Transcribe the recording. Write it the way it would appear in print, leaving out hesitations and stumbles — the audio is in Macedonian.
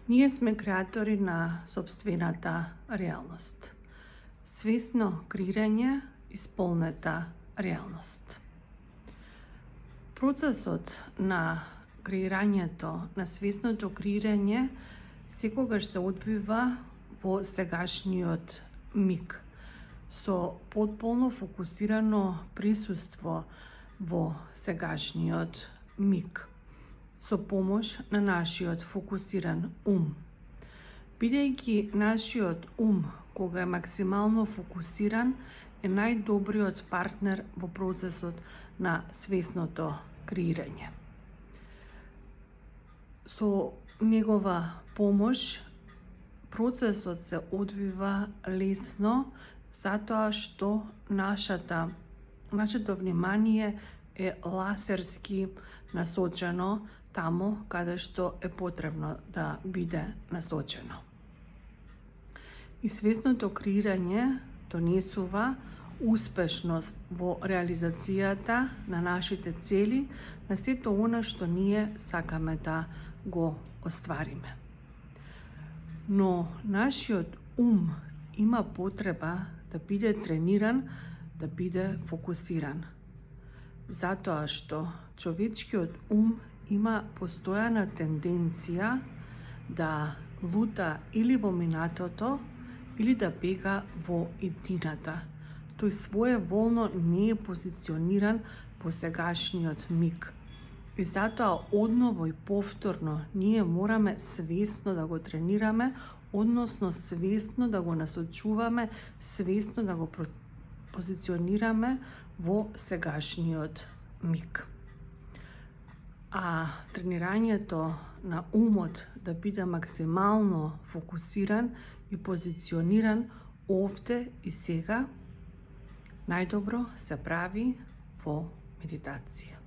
Ние сме креатори на сопствената реалност. Свесно креирање исполнета реалност. Процесот на креирањето, на свесното креирање, секогаш се одвива во сегашниот миг, со потполно фокусирано присуство во сегашниот миг, со помош на нашиот фокусиран ум. Бидејќи нашиот ум, кога е максимално фокусиран, е најдобриот партнер во процесот на свесното креирање. Со негова помош, процесот се одвива лесно, затоа што нашето внимание е ласерски насочено таму каде што е потребно да биде насочено. И свесното креирање донесува успешност во реализацијата на нашите цели, на сето она што ние сакаме да го оствариме. Но нашиот ум има потреба да биде трениран, да биде фокусиран. Затоа што човечкиот ум има постојана тенденција да лута или во минатото, или да бега во иднината. Тој своеволно не е позициониран во сегашниот миг. И затоа одново и повторно ние мораме свесно да го тренираме, односно свесно да го насочуваме, свесно да го позиционираме во сегашниот миг. А тренирањето на умот да биде максимално фокусиран и позициониран овде и сега најдобро се прави во медитација.